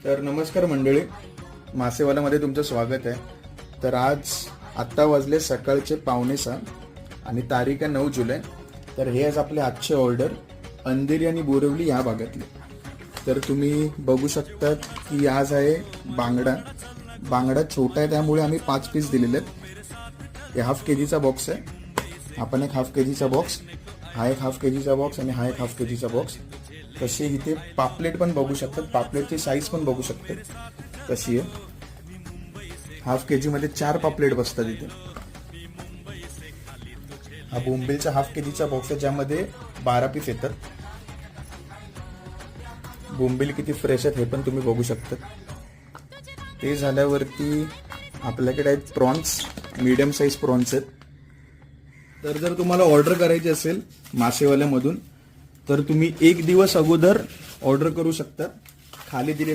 तर नमस्कार मंडळी, मासेवाल्यामध्ये तुमचं स्वागत आहे। तर आत्ता वाजले सकाळचे 5:45 आणि तारीख आहे 9 जुलै। तर हे आज आपले आजचे ऑर्डर अंधेरी आणि बोरिवली या भागातले। तर तुम्ही बघू शकता की आज आहे बांगडा छोटा आहे त्यामुळे आम्ही 5 पीस दिलेले आहेत। हे हाफ केजीचा बॉक्स आहे, आपण एक हाफ केजीचा बॉक्स, हा एक हाफ केजीचा बॉक्स आणि हा एक हाफ केजीचा बॉक्स। कशी इथे पापलेट पण बघू शकतात, पापलेटची साईज पण बघू शकते कशी आहे। हाफ केजी मध्ये 4 पापलेट बसतात इथे। हा बोंबिलचा हाफ केजीचा बॉक्स आहे ज्यामध्ये 12 पीस येतात। बोंबिल किती फ्रेश आहेत हे पण तुम्ही बघू शकता। ते झाल्यावरती आपल्याकडे आहेत प्रॉन्स, मीडियम साईज प्रॉन्स आहेत। तर जर तुम्हाला ऑर्डर करायची असेल मासेवाल्यामधून तर तुम्ही 1 दिवस अगोदर ऑर्डर करू शकता। खाली दिले